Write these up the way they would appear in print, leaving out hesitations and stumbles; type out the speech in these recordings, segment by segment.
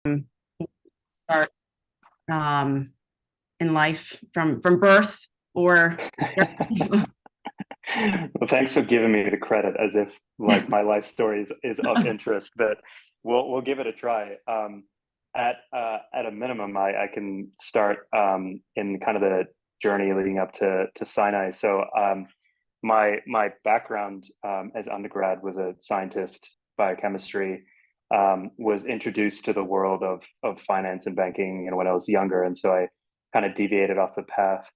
start um, in life from birth or Well, thanks for giving me the credit as if like my life story is of interest, but we'll give it a try. At a minimum, I can start in kind of the journey leading up to Sinai. So my background as undergrad was a scientist, biochemistry. Was introduced to the world of finance and banking, when I was younger, and so I kind of deviated off the path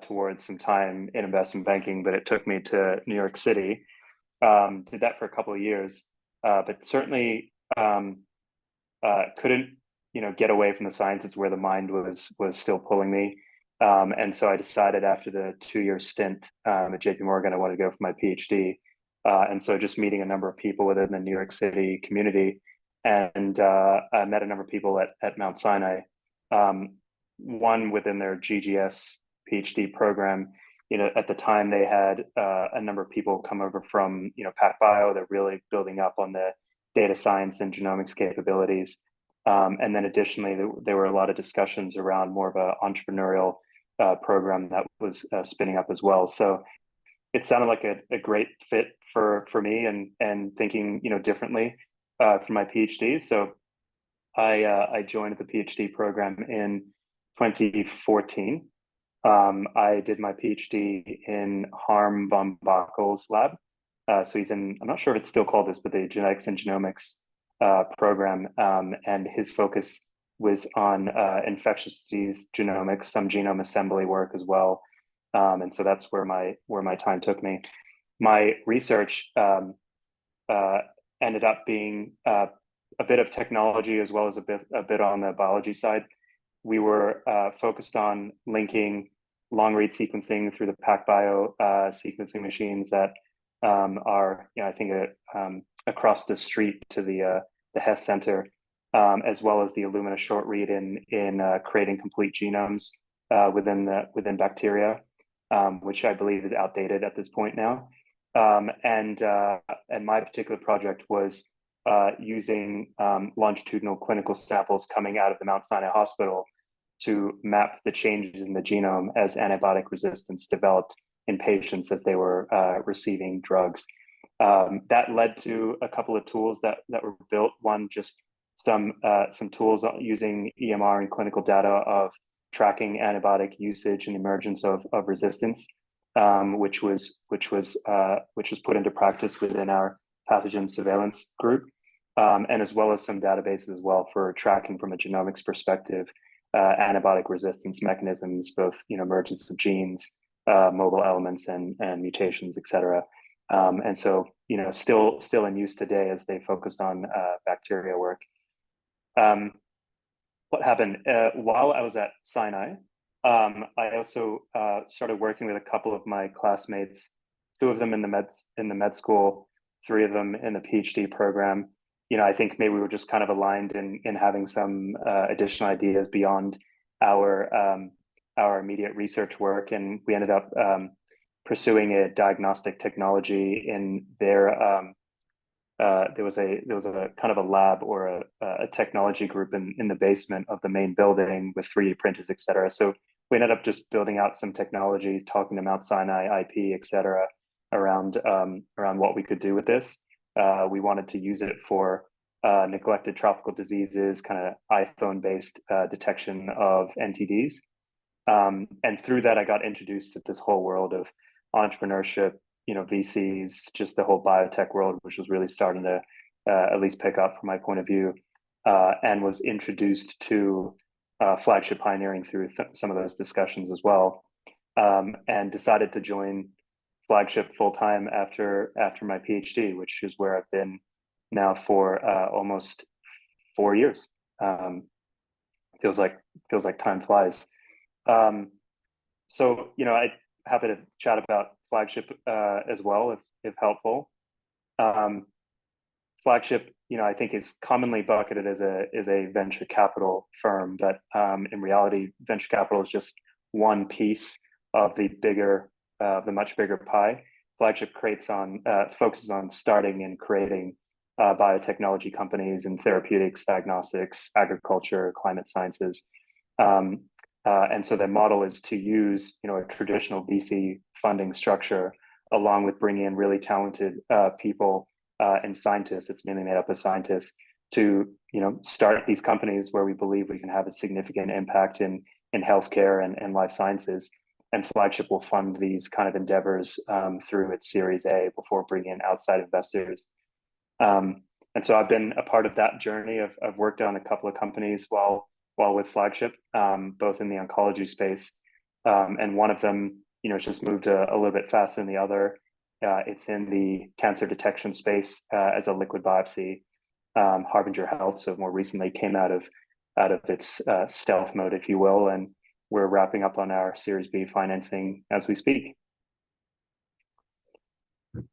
towards some time in investment banking, but it took me to New York City. Did that for a couple of years, but certainly couldn't get away from the sciences where the mind was still pulling me. And so I decided after the 2 year stint at JP Morgan, I wanted to go for my PhD. And so just meeting a number of people within the New York City community, and I met a number of people at Mount Sinai. Um, One within their GGS PhD program. At the time they had a number of people come over from PacBio. They're really building up on the data science and genomics capabilities. And then additionally, there were a lot of discussions around more of an entrepreneurial program that was spinning up as well. So it sounded like a great fit for me, and thinking differently for my PhD. So I joined the PhD program in 2014. I did my PhD in Harm von Bachel's lab. So he's in, I'm not sure if it's still called this, but the genetics and genomics program. And his focus was on infectious disease genomics, some genome assembly work as well. And so that's where my time took me. My research uh, ended up being a bit of technology as well as a bit on the biology side. We were focused on linking long read sequencing through the PacBio sequencing machines that are, I think, across the street to the Hess Center, as well as the Illumina short read in creating complete genomes within bacteria, which I believe is outdated at this point now. And my particular project was using longitudinal clinical samples coming out of the Mount Sinai Hospital to map the changes in the genome as antibiotic resistance developed in patients as they were receiving drugs. That led to a couple of tools that were built. One, just some tools using EMR and clinical data of tracking antibiotic usage and emergence of resistance, which was put into practice within our pathogen surveillance group, and as well as some databases as well for tracking from a genomics perspective antibiotic resistance mechanisms, both emergence of genes, mobile elements, and mutations, et cetera. And so still in use today as they focus on bacteria work. Um, what happened while I was at Sinai? I also started working with a couple of my classmates, two of them in the med school, three of them in the PhD program. I think maybe we were just kind of aligned in having some additional ideas beyond our immediate research work, and we ended up pursuing a diagnostic technology in their. There was a kind of a lab or a technology group in the basement of the main building with 3D printers, et cetera. So we ended up just building out some technologies, talking to Mount Sinai, IP, et cetera, around what we could do with this. We wanted to use it for neglected tropical diseases, kind of iPhone-based detection of NTDs. And through that, I got introduced to this whole world of entrepreneurship, VCs, just the whole biotech world, which was really starting to at least pick up from my point of view, and was introduced to flagship pioneering through some of those discussions as well, and decided to join flagship full time after my PhD, which is where I've been now for almost 4 years. Feels like time flies. Um, so I happy to chat about flagship as well if helpful. Um, Flagship, I think is commonly bucketed as a venture capital firm, but in reality, venture capital is just one piece of the much bigger pie. Flagship focuses on starting and creating biotechnology companies in therapeutics, diagnostics, agriculture, climate sciences. And so the model is to use, a traditional VC funding structure along with bringing in really talented people and scientists. It's mainly made up of scientists to, start these companies where we believe we can have a significant impact in healthcare and life sciences. And Flagship will fund these kind of endeavors through its Series A before bringing in outside investors. And so I've been a part of that journey. I've worked on a couple of companies while with Flagship, both in the oncology space, and one of them, it's just moved a little bit faster than the other. It's in the cancer detection space as a liquid biopsy, Harbinger Health. So more recently came out of its stealth mode, if you will, and we're wrapping up on our Series B financing as we speak.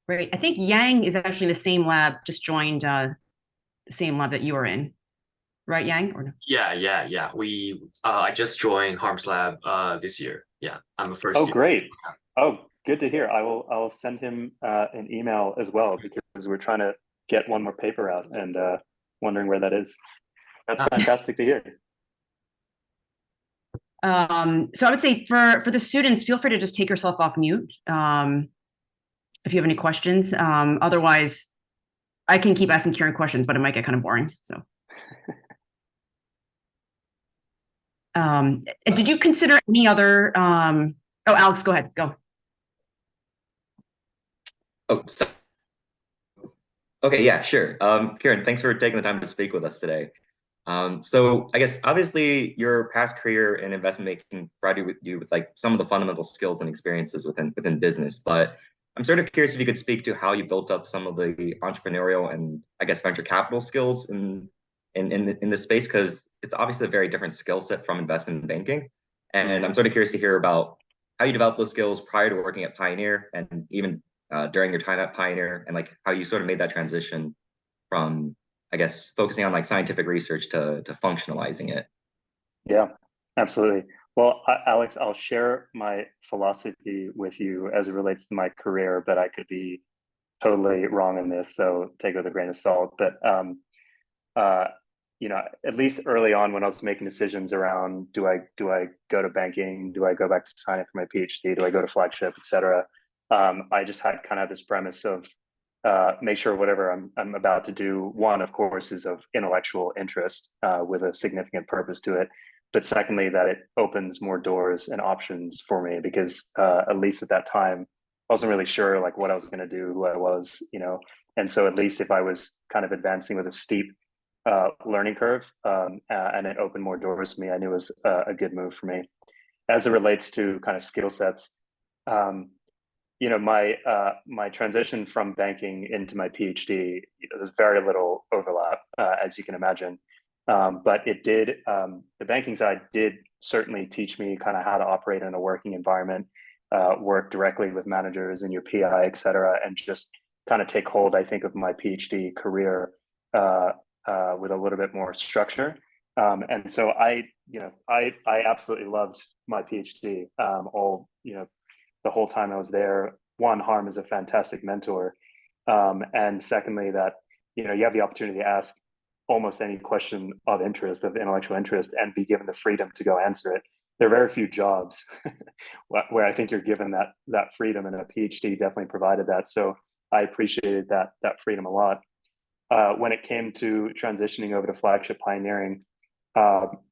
Great. I think Yang is actually in the same lab, just joined the same lab that you are in, right, Yang? Or no? Yeah. I just joined Harm's lab this year. Yeah, I'm a first. Oh, great. Oh, good to hear. I'll send him an email as well, because we're trying to get one more paper out and wondering where that is. That's fantastic to hear. So I would say for the students, feel free to just take yourself off mute if you have any questions. Otherwise, I can keep asking Kieran questions, but it might get kind of boring. So, did you consider any other? Oh, Alex, go ahead. Go. Oh, so, okay, yeah, sure. Kieran, thanks for taking the time to speak with us today. So I guess obviously your past career in investment banking provided you with like some of the fundamental skills and experiences within business, but I'm sort of curious if you could speak to how you built up some of the entrepreneurial and I guess venture capital skills in this space, because it's obviously a very different skill set from investment banking. And I'm sort of curious to hear about how you developed those skills prior to working at Pioneer, and even during your time at Pioneer, and like how you sort of made that transition from, I guess, focusing on like scientific research to functionalizing it. Yeah, absolutely. Well, Alex, I'll share my philosophy with you as it relates to my career, but I could be totally wrong in this, so take it with a grain of salt. But at least early on when I was making decisions around do I go to banking, do I go back to sign up for my PhD, do I go to Flagship, et cetera, I just had kind of this premise of make sure whatever I'm about to do, one, of course, is of intellectual interest with a significant purpose to it. But secondly, that it opens more doors and options for me, because at least at that time, I wasn't really sure like what I was going to do, who I was, And so at least if I was kind of advancing with a steep learning curve and it opened more doors for me, I knew it was a good move for me. As it relates to kind of skill sets, my transition from banking into my PhD, there's very little overlap, as you can imagine. But it did, the banking side did certainly teach me kind of how to operate in a working environment, work directly with managers and your PI, et cetera, and just kind of take hold, I think, of my PhD career with a little bit more structure. And so I absolutely loved my PhD. The whole time I was there. One, Harm is a fantastic mentor, and secondly, that you have the opportunity to ask almost any question of interest, of intellectual interest, and be given the freedom to go answer it. There are very few jobs where I think you're given that freedom, and a PhD definitely provided that. So I appreciated that freedom a lot. When it came to transitioning over to Flagship Pioneering,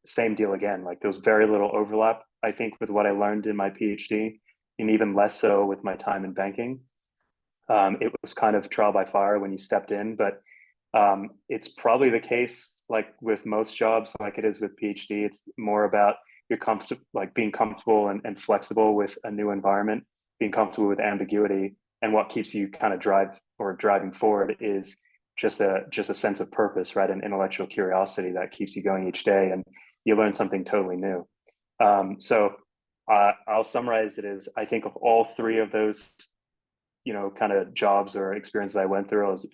same deal again. Like there was very little overlap, I think, with what I learned in my PhD, and even less so with my time in banking. It was kind of trial by fire when you stepped in, but it's probably the case, like with most jobs, like it is with PhD. It's more about being comfortable and flexible with a new environment, being comfortable with ambiguity, and what keeps you kind of driving forward is just a sense of purpose, right? An intellectual curiosity that keeps you going each day, and you learn something totally new. So I'll summarize it as, I think of all three of those, kind of jobs or experiences I went through, I was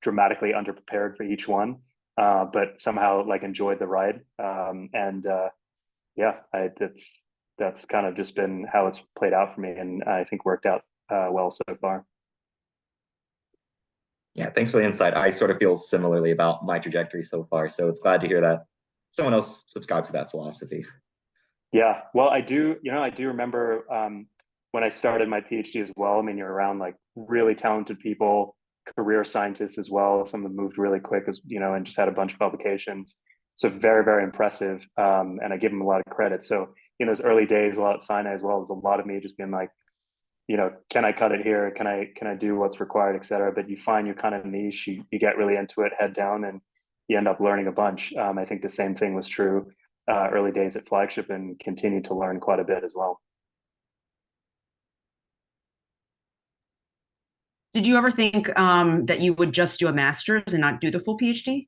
dramatically underprepared for each one, but somehow like enjoyed the ride. That's kind of just been how it's played out for me, and I think worked out well so far. Yeah, thanks for the insight. I sort of feel similarly about my trajectory so far, so it's glad to hear that someone else subscribes to that philosophy. Yeah, well, I do remember when I started my PhD as well. I mean, you're around like really talented people, career scientists as well. Some of them moved really quick, as and just had a bunch of publications. So very, very impressive. And I give them a lot of credit. So in those early days, a lot at Sinai as well, there's a lot of me just being like, can I cut it here? Can I do what's required, et cetera? But you find your kind of niche, you get really into it, head down, and you end up learning a bunch. I think the same thing was true early days at Flagship, and continue to learn quite a bit as well. Did you ever think that you would just do a master's and not do the full PhD?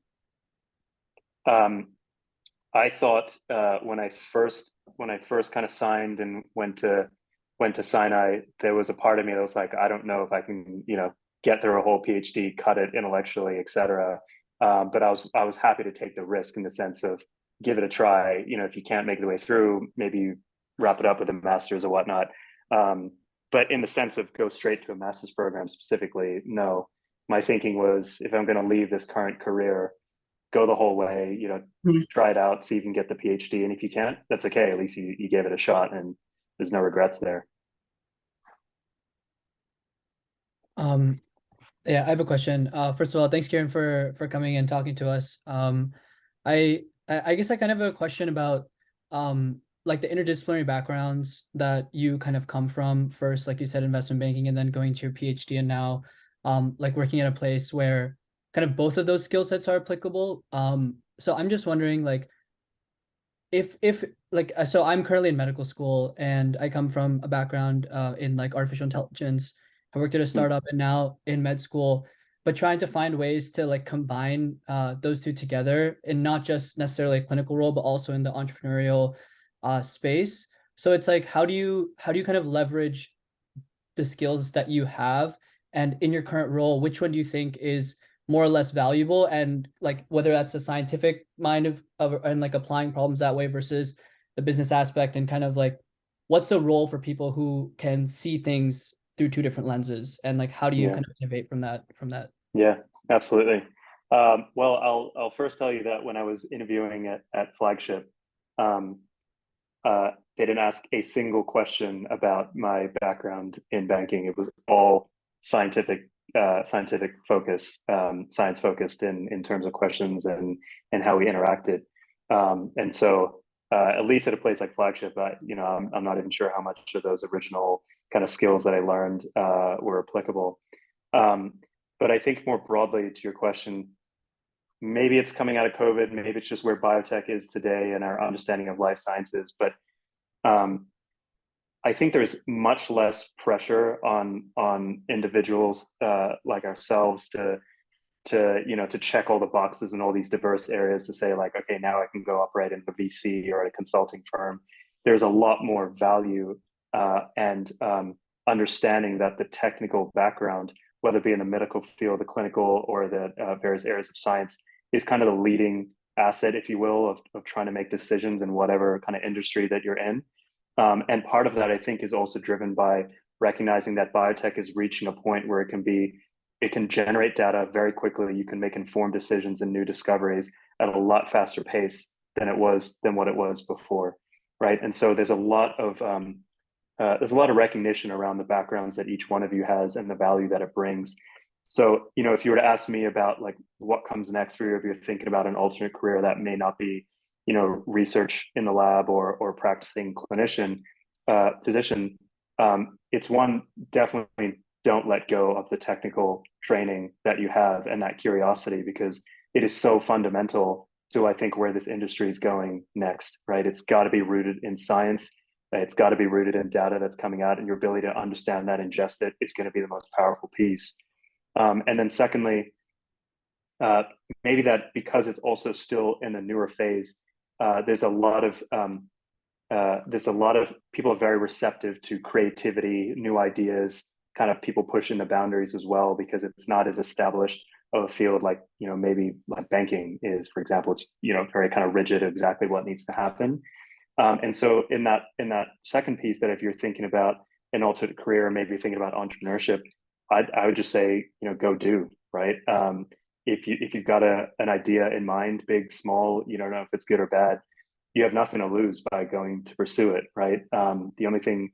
Um, I thought when I first kind of signed and went to Sinai, there was a part of me that was like, I don't know if I can get through a whole PhD, cut it intellectually, et cetera. But I was happy to take the risk in the sense of give it a try. If you can't make the way through, maybe you wrap it up with a master's or whatnot. But in the sense of go straight to a master's program specifically, no. My thinking was if I'm going to leave this current career, go the whole way, try it out, see if you can get the PhD. And if you can't, that's okay. At least you gave it a shot and there's no regrets there. Yeah, I have a question. First of all, thanks, Kieran, for coming and talking to us. I guess I kind of have a question about like the interdisciplinary backgrounds that you kind of come from. First, like you said, investment banking, and then going to your PhD, and now like working at a place where kind of both of those skill sets are applicable. So I'm just wondering, like, if like, so I'm currently in medical school, and I come from a background in like artificial intelligence. I worked at a startup and now in med school, but trying to find ways to like combine those two together, and not just necessarily a clinical role, but also in the entrepreneurial space. So it's like, how do you kind of leverage the skills that you have, and in your current role, which one do you think is more or less valuable, and like whether that's the scientific mind of and like applying problems that way versus the business aspect, and kind of like what's the role for people who can see things through two different lenses, and like how do you kind of innovate from that Yeah, absolutely. Well, I'll first tell you that when I was interviewing at Flagship, they didn't ask a single question about my background in banking. It was all scientific focus, science focused in terms of questions and how we interacted. And so at least at a place like Flagship, I'm not even sure how much of those original kind of skills that I learned were applicable. But I think more broadly to your question, maybe it's coming out of COVID, maybe it's just where biotech is today and our understanding of life sciences. But I think there's much less pressure on individuals like ourselves to check all the boxes in all these diverse areas to say like, okay, now I can go operate in a VC or at a consulting firm. There's a lot more value and understanding that the technical background, whether it be in the medical field, the clinical, or the various areas of science, is kind of the leading asset, if you will, of trying to make decisions in whatever kind of industry that you're in. And part of that, I think, is also driven by recognizing that biotech is reaching a point where it can generate data very quickly. You can make informed decisions and new discoveries at a lot faster pace than what it was before, right? And so there's a lot of recognition around the backgrounds that each one of you has and the value that it brings. So, if you were to ask me about like what comes next for you, if you're thinking about an alternate career that may not be, research in the lab or practicing physician, it's one, definitely don't let go of the technical training that you have and that curiosity, because it is so fundamental to, I think, where this industry is going next, right? It's got to be rooted in science. It's got to be rooted in data that's coming out, and your ability to understand that, ingest it, is going to be the most powerful piece. And then secondly, maybe that because it's also still in a newer phase, there's a lot of people are very receptive to creativity, new ideas, kind of people pushing the boundaries as well, because it's not as established of a field like, maybe like banking is, for example. It's, very kind of rigid, exactly what needs to happen. And so in that second piece, that if you're thinking about an alternate career, maybe thinking about entrepreneurship, I would just say, go do, right? If you've got an idea in mind, big, small, you don't know if it's good or bad, you have nothing to lose by going to pursue it, right? The only thing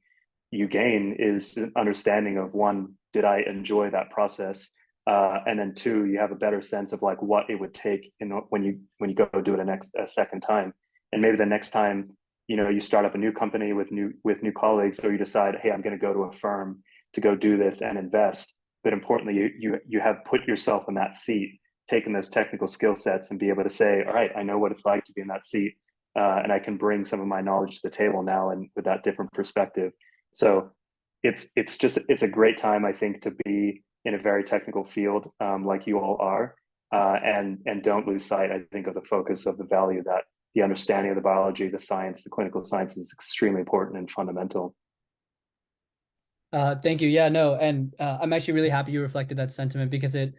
you gain is an understanding of, one, did I enjoy that process? And then two, you have a better sense of like what it would take when you go do it a second time. And maybe the next time, you start up a new company with new colleagues, or you decide, hey, I'm going to go to a firm to go do this and invest. But importantly, you have put yourself in that seat, taken those technical skill sets, and be able to say, all right, I know what it's like to be in that seat, and I can bring some of my knowledge to the table now, and with that different perspective. So it's a great time, I think, to be in a very technical field, like you all are, and don't lose sight, I think, of the focus of the value that the understanding of the biology, the science, the clinical science is extremely important and fundamental. Thank you. Yeah, no, and I'm actually really happy you reflected that sentiment, because it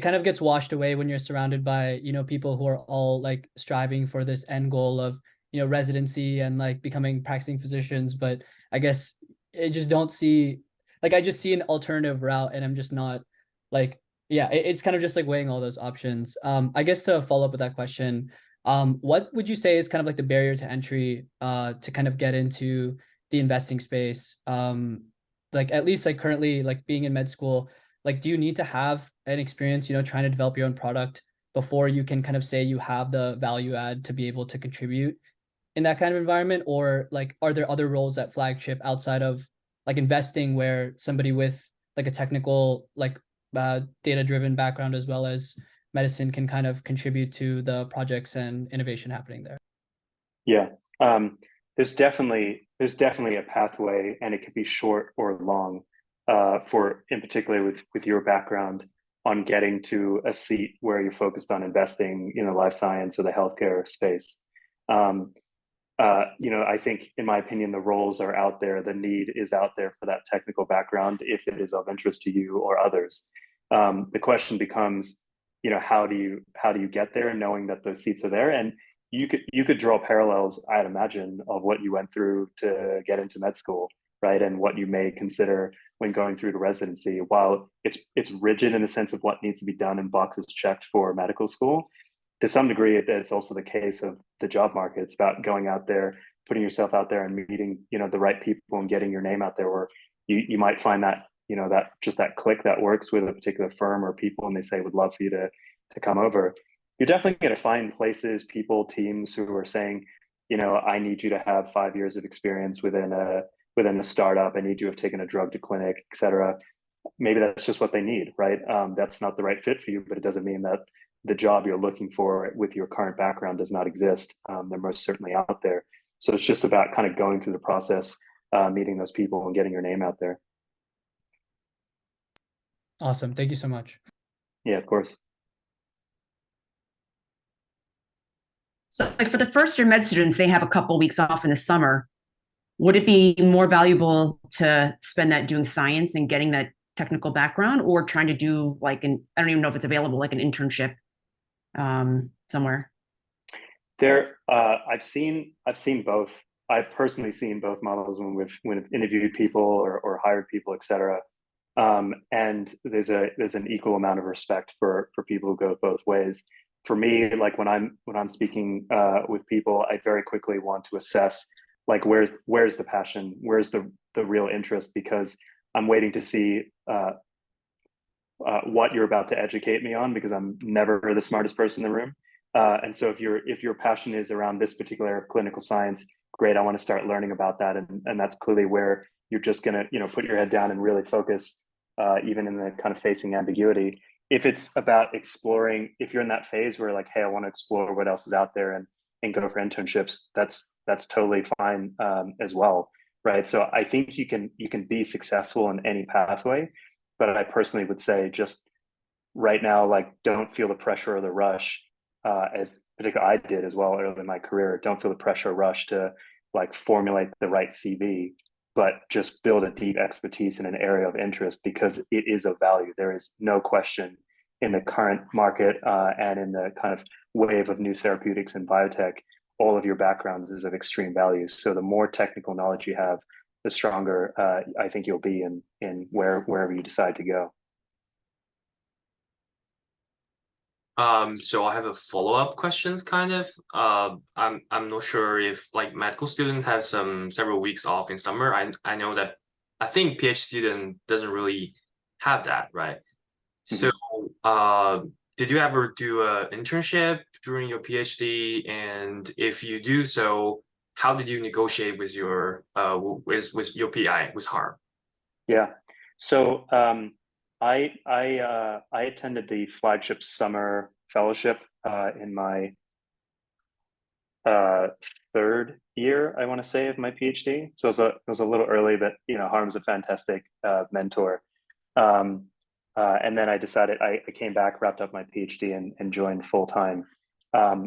kind of gets washed away when you're surrounded by, people who are all like striving for this end goal of, residency and like becoming practicing physicians. But I guess I just don't see, like, I just see an alternative route, and I'm just not like, yeah, it's kind of just like weighing all those options. I guess to follow up with that question, what would you say is kind of like the barrier to entry to kind of get into the investing space? Like, at least like currently, like being in med school, like, do you need to have an experience, trying to develop your own product before you can kind of say you have the value add to be able to contribute in that kind of environment? Or like, are there other roles at Flagship outside of like investing where somebody with like a technical, like data driven background as well as medicine can kind of contribute to the projects and innovation happening there? Yeah, there's definitely a pathway, and it could be short or long, for, in particular, with your background, on getting to a seat where you're focused on investing in the life science or the healthcare space. I think, in my opinion, the roles are out there. The need is out there for that technical background if it is of interest to you or others. The question becomes, how do you get there, knowing that those seats are there? And you could draw parallels, I'd imagine, of what you went through to get into med school, right? And what you may consider when going through to residency. While it's rigid in the sense of what needs to be done and boxes checked for medical school, to some degree, it's also the case of the job market. It's about going out there, putting yourself out there, and meeting, the right people, and getting your name out there. Where you might find that, that just that click that works with a particular firm or people, and they say, would love for you to come over. You're definitely going to find places, people, teams who are saying, I need you to have 5 years of experience within a startup. I need you to have taken a drug to clinic, et cetera. Maybe that's just what they need, right? That's not the right fit for you, but it doesn't mean that the job you're looking for with your current background does not exist. They're most certainly out there. So it's just about kind of going through the process, meeting those people, and getting your name out there. Awesome. Thank you so much. Yeah, of course. So, like, for the first year med students, they have a couple weeks off in the summer. Would it be more valuable to spend that doing science and getting that technical background, or trying to do like I don't even know if it's available, like an internship somewhere? I've seen both. I've personally seen both models when we've interviewed people or hired people, et cetera. And there's an equal amount of respect for people who go both ways. For me, like when I'm speaking with people, I very quickly want to assess, like, where's the passion, where's the real interest, because I'm waiting to see what you're about to educate me on, because I'm never the smartest person in the room. And so if your passion is around this particular area of clinical science, great, I want to start learning about that, and that's clearly where you're just gonna put your head down and really focus, even in the kind of facing ambiguity. If it's about exploring, if you're in that phase where, like, hey, I want to explore what else is out there and go for internships, that's totally fine, as well, right? So I think you can be successful in any pathway, but I personally would say, just right now, like, don't feel the pressure or the rush, as particularly I did as well early in my career. Don't feel the pressure or rush to like formulate the right CV, but just build a deep expertise in an area of interest, because it is of value. There is no question in the current market, and in the kind of wave of new therapeutics in biotech, all of your backgrounds is of extreme value. So the more technical knowledge you have, the stronger, I think you'll be in wherever you decide to go. So I have a follow-up questions kind of. I'm not sure if like medical students have several weeks off in summer. I know that I think PhD student doesn't really have that, right? So did you ever do an internship during your PhD? And if you do so, how did you negotiate with your with your PI, with harm? Yeah. So I attended the flagship summer fellowship in my uh, third year, I want to say, of my PhD. So it was a little early, but Harm's a fantastic mentor. Um, and then I decided I came back, wrapped up my PhD, and joined full time.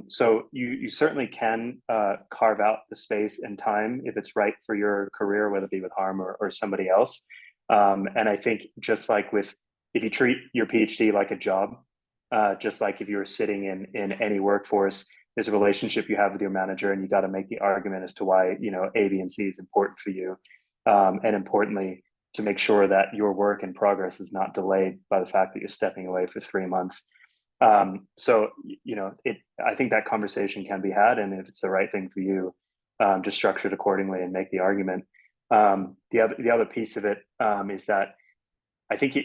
So you certainly can carve out the space and time if it's right for your career, whether it be with Harm or somebody else. And I think just like if you treat your PhD like a job, just like if you were sitting in any workforce, there's a relationship you have with your manager, and you got to make the argument as to why A, B, and C is important for you, and importantly, to make sure that your work in progress is not delayed by the fact that you're stepping away for 3 months. So I think that conversation can be had, and if it's the right thing for you, just structure it accordingly and make the argument. The other piece of it is that I think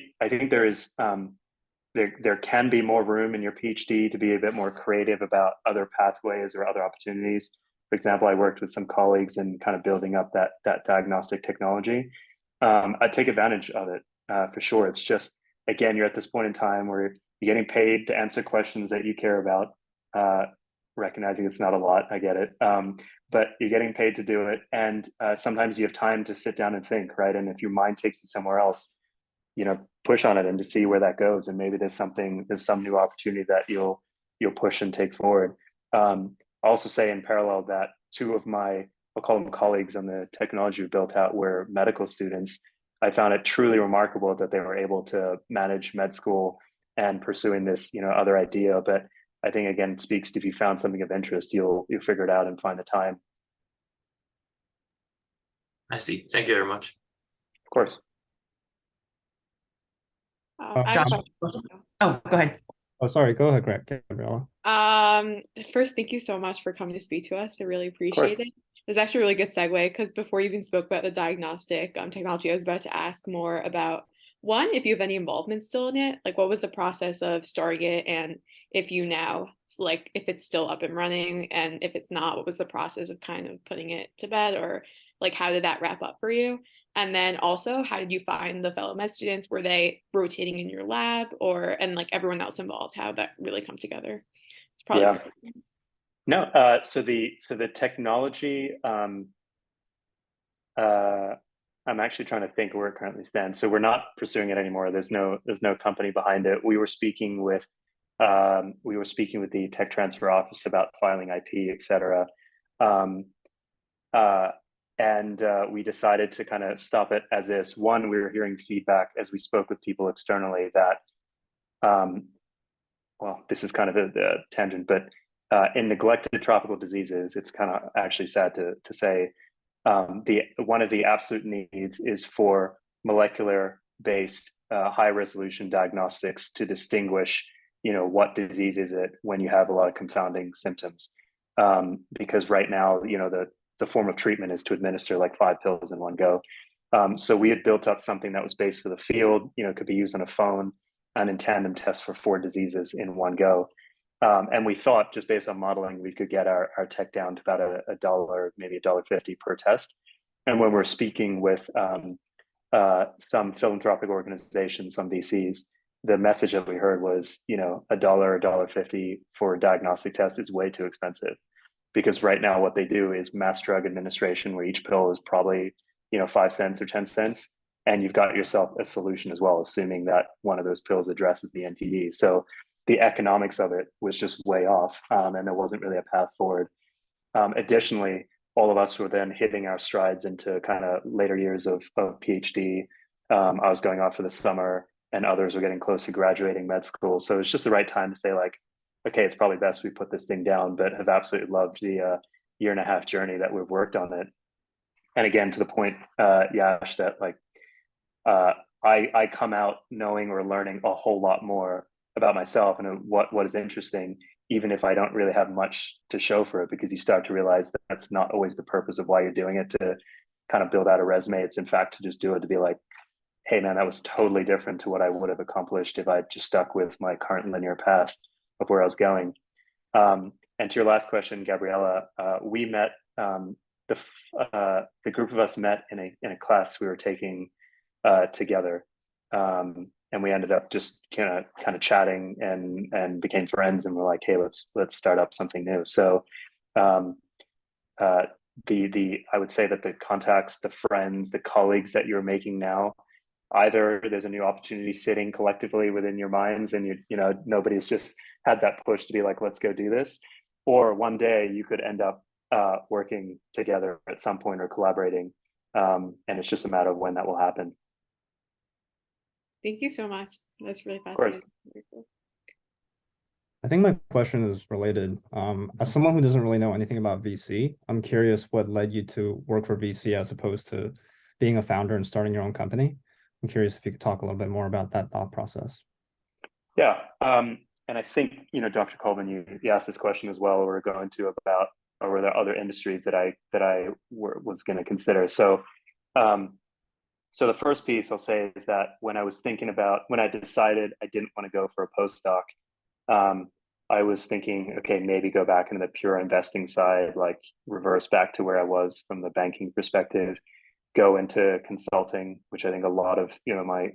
there can be more room in your PhD to be a bit more creative about other pathways or other opportunities. For example, I worked with some colleagues in kind of building up that diagnostic technology. I take advantage of it for sure. It's just, again, you're at this point in time where you're getting paid to answer questions that you care about. Recognizing it's not a lot, I get it, but you're getting paid to do it, and sometimes you have time to sit down and think, right? And if your mind takes you somewhere else, push on it and to see where that goes, and maybe there's some new opportunity that you'll push and take forward. I'll also say in parallel that two of my, I'll call them colleagues on the technology we built out, were medical students. I found it truly remarkable that they were able to manage med school and pursuing this other idea. But I think, again, it speaks to, if you found something of interest, you'll figure it out and find the time. I see. Thank you very much. Of course. I have a Josh. question. Oh, go ahead. Oh, sorry. Go ahead, Gabriella. First, thank you so much for coming to speak to us. I really Of appreciate course. it. It's actually a really good segue, because before you even spoke about the diagnostic technology, I was about to ask more about, one, if you have any involvement still in it, like what was the process of starting it, and if you now, like, if it's still up and running, and if it's not, what was the process of kind of putting it to bed, or like how did that wrap up for you? And then also, how did you find the fellow med students? Were they rotating in your lab, and like everyone else involved? How did that really come together? It's probably Yeah. No. So the technology. I'm actually trying to think where it currently stands. So we're not pursuing it anymore. There's no company behind it. We were speaking with the tech transfer office about filing IP, et cetera. And we decided to kind of stop it as is. One, we were hearing feedback as we spoke with people externally that, well, this is kind of a tangent, but in neglected tropical diseases, it's kind of actually sad to say, one of the absolute needs is for molecular based high resolution diagnostics to distinguish what disease is it when you have a lot of confounding symptoms, because right now the form of treatment is to administer like 5 pills in one go. So we had built up something that was based for the field, could be used on a phone, and in tandem test for 4 diseases in one go. And we thought, just based on modeling, we could get our tech down to about a dollar, maybe $1.50 per test. And when we're speaking with some philanthropic organizations, some VCs, the message that we heard was, $1, $1.50 for a diagnostic test is way too expensive. Because right now what they do is mass drug administration, where each pill is probably 5 cents or 10 cents. And you've got yourself a solution as well, assuming that one of those pills addresses the NTD. So the economics of it was just way off, and there wasn't really a path forward. Additionally, all of us were then hitting our strides into kind of later years of PhD. I was going off for the summer, and others were getting close to graduating med school. So it's just the right time to say, like, okay, it's probably best we put this thing down, but have absolutely loved the 1.5-year journey that we've worked on it. And again, to the point, Yash, that like I come out knowing or learning a whole lot more about myself and what is interesting, even if I don't really have much to show for it, because you start to realize that that's not always the purpose of why you're doing it, to kind of build out a resume. It's in fact to just do it to be like, hey man, that was totally different to what I would have accomplished if I just stuck with my current linear path of where I was going. And to your last question, Gabriella, we met, the group of us met in a class we were taking together. And we ended up just kind of chatting and became friends, and we're like, hey, let's start up something new. So I would say that the contacts, the friends, the colleagues that you're making now, either there's a new opportunity sitting collectively within your minds, and you know nobody's just had that push to be like, let's go do this, or one day you could end up working together at some point or collaborating, and it's just a matter of when that will happen. Thank you so much. That's really Of course. fascinating. I think my question is related. As someone who doesn't really know anything about VC, I'm curious what led you to work for VC as opposed to being a founder and starting your own company. I'm curious if you could talk a little bit more about that thought process. Yeah, and I think, you know, Dr. Colvin, you asked this question as well. We're going to about, or were there other industries that I was going to consider? So, so the first piece I'll say is that when I decided I didn't want to go for a postdoc, I was thinking, okay, maybe go back into the pure investing side, like reverse back to where I was from the banking perspective, go into consulting, which I think a lot of, you know, my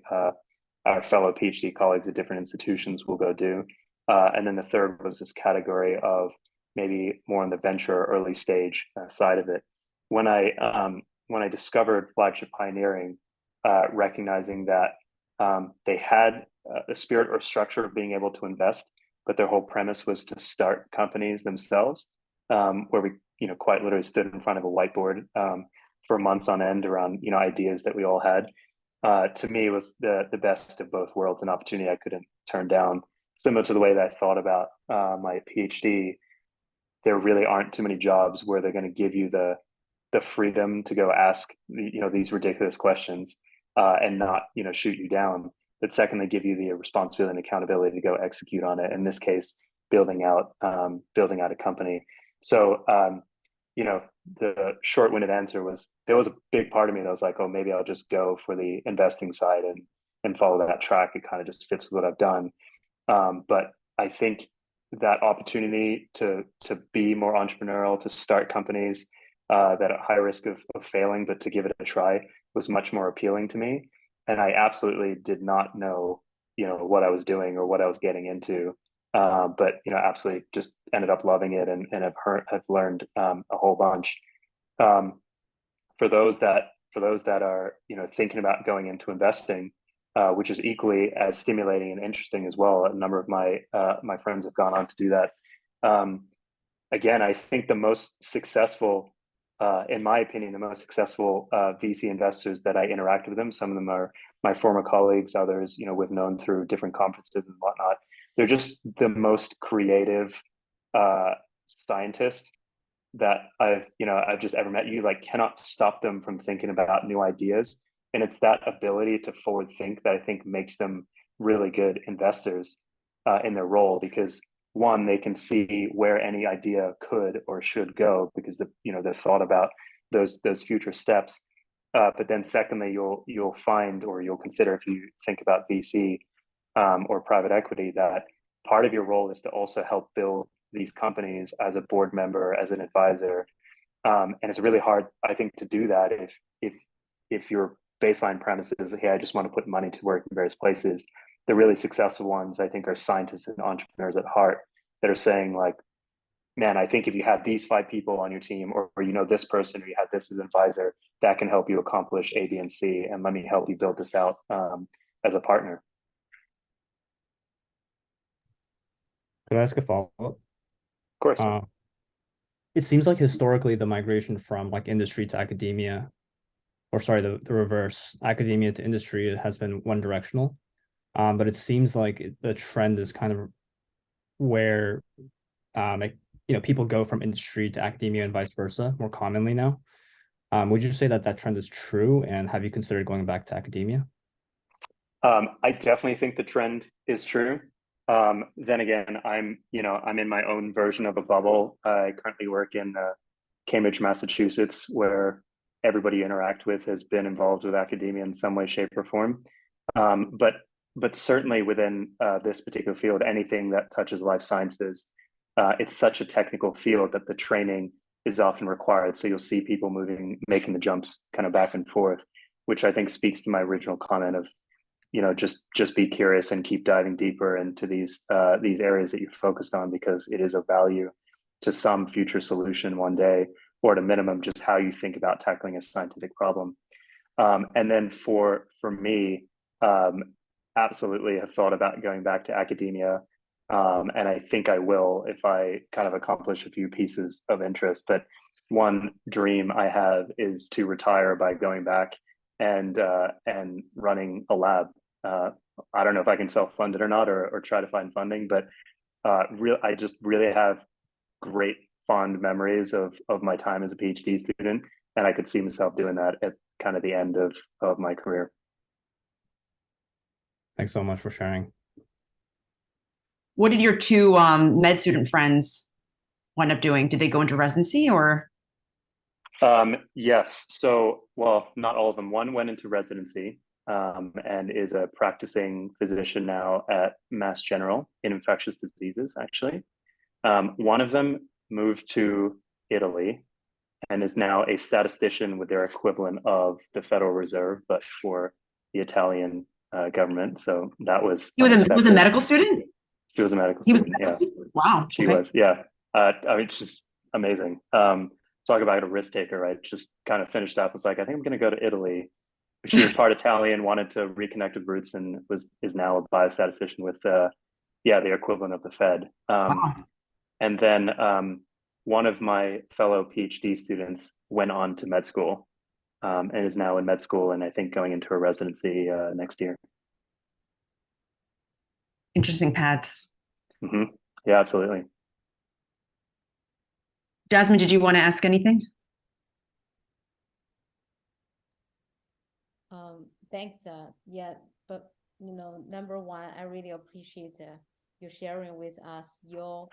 our fellow PhD colleagues at different institutions will go do. And then the third was this category of maybe more on the venture early stage side of it. When I discovered Flagship Pioneering, recognizing that they had a spirit or structure of being able to invest, but their whole premise was to start companies themselves, where we, you know, quite literally stood in front of a whiteboard for months on end around, you know, ideas that we all had. To me, was the best of both worlds, an opportunity I couldn't turn down. Similar to the way that I thought about my PhD, there really aren't too many jobs where they're going to give you the freedom to go ask, you know, these ridiculous questions and not, you know, shoot you down. But second, they give you the responsibility and accountability to go execute on it. In this case, building out a company. So, you know, the short-winded answer was there was a big part of me that was like, oh, maybe I'll just go for the investing side and follow that track. It kind of just fits with what I've done. But I think that opportunity to be more entrepreneurial, to start companies that are high risk of failing, but to give it a try, was much more appealing to me. And I absolutely did not know, you know, what I was doing or what I was getting into. But, you know, absolutely just ended up loving it and have learned a whole bunch. For those that are, you know, thinking about going into investing, which is equally as stimulating and interesting as well. A number of my friends have gone on to do that. Again, I think the most successful, in my opinion, the most successful VC investors that I interact with them, some of them are my former colleagues, others, you know, we've known through different conferences and whatnot. They're just the most creative scientists that I've just ever met. You like cannot stop them from thinking about new ideas. And it's that ability to forward think that I think makes them really good investors in their role, because one, they can see where any idea could or should go because they've thought about those future steps. But then secondly, you'll find, or you'll consider, if you think about VC or private equity, that part of your role is to also help build these companies as a board member, as an advisor. And it's really hard, I think, to do that if your baseline premise is, hey, I just want to put money to work in various places. The really successful ones, I think, are scientists and entrepreneurs at heart that are saying, like, man, I think if you have these 5 people on your team, or you know this person, or you have this as an advisor, that can help you accomplish A, B, and C, and let me help you build this out as a partner. Could I ask a follow-up? Of course. It seems like historically the migration from like industry to academia, or sorry, the reverse, academia to industry, has been one directional. But it seems like the trend is kind of where people go from industry to academia and vice versa more commonly now. Would you say that trend is true, and have you considered going back to academia? I definitely think the trend is true. Then again, I'm in my own version of a bubble. I currently work in Cambridge, Massachusetts, where everybody you interact with has been involved with academia in some way, shape, or form. But certainly within this particular field, anything that touches life sciences, it's such a technical field that the training is often required. So you'll see people making the jumps kind of back and forth, which I think speaks to my original comment of, just be curious and keep diving deeper into these areas that you're focused on, because it is of value to some future solution one day, or at a minimum, just how you think about tackling a scientific problem. And then for me, absolutely have thought about going back to academia. And I think I will if I kind of accomplish a few pieces of interest. But one dream I have is to retire by going back and running a lab. I don't know if I can self-fund it or not, or try to find funding, but I just really have great fond memories of my time as a PhD student, and I could see myself doing that at kind of the end of my career. Thanks so much for sharing. What did your two med student friends wind up doing? Did they go into residency or? Yes. So, well, not all of them. One went into residency and is a practicing physician now at Mass General in infectious diseases, actually. One of them moved to Italy and is now a statistician with their equivalent of the Federal Reserve, but for the Italian government. So that was He was a medical student? She was a medical He was student, a medical yeah. student? Wow. She okay. was, yeah. I mean, it's just amazing. Talk about a risk taker, right? Just kind of finished up, was like, I think I'm going to go to Italy. She was part Italian, wanted to reconnect with roots, and is now a biostatistician with, the equivalent of the Fed. Wow. And then one of my fellow PhD students went on to med school and is now in med school, and I think going into a residency next year. Interesting paths. Mm-hmm. Yeah, absolutely. Jasmine, did you want to ask anything? Thanks. Yeah, but number one, I really appreciate you sharing with us your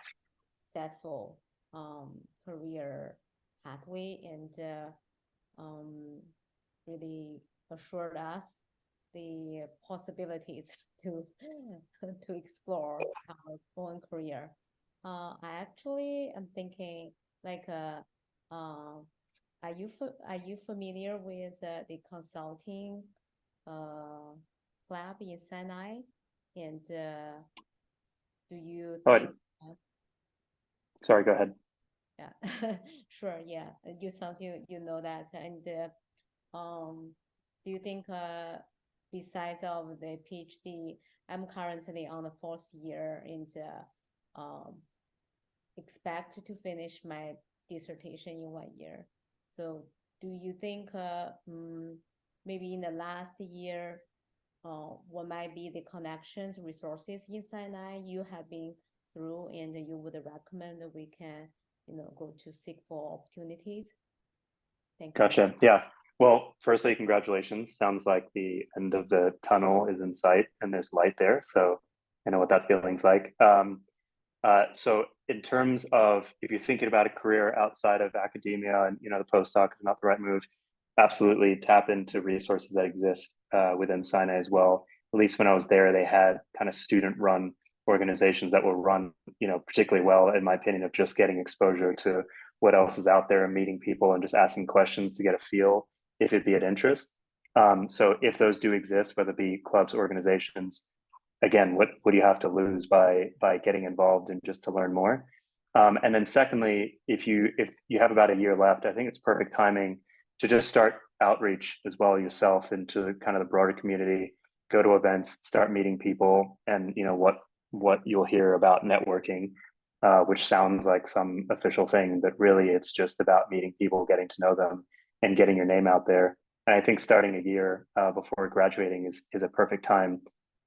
successful career pathway, and really assured us the possibilities to explore our own career. I actually am thinking like are you familiar with the consulting lab in Sinai? And do you think? Sorry, go ahead. Yeah, sure. Yeah, you sounds you know that, and do you think besides of the PhD, I'm currently on the 4th year and expect to finish my dissertation in 1 year. So do you think maybe in the last year, what might be the connections, resources in Sinai you have been through, and you would recommend that we can, go to seek for opportunities? Thank you. Gotcha. Yeah. Well, firstly, congratulations. Sounds like the end of the tunnel is in sight and there's light there. So I know what that feeling's like. So in terms of if you're thinking about a career outside of academia and the postdoc is not the right move, absolutely tap into resources that exist within Sinai as well. At least when I was there, they had kind of student-run organizations that were run, particularly well, in my opinion, of just getting exposure to what else is out there and meeting people and just asking questions to get a feel if it'd be of interest. So if those do exist, whether it be clubs, organizations, again, what do you have to lose by getting involved and just to learn more? And then secondly, if you have about a year left, I think it's perfect timing to just start outreach as well yourself into kind of the broader community, go to events, start meeting people, and what you'll hear about networking, which sounds like some official thing, but really it's just about meeting people, getting to know them, and getting your name out there. And I think starting a year before graduating is a perfect time.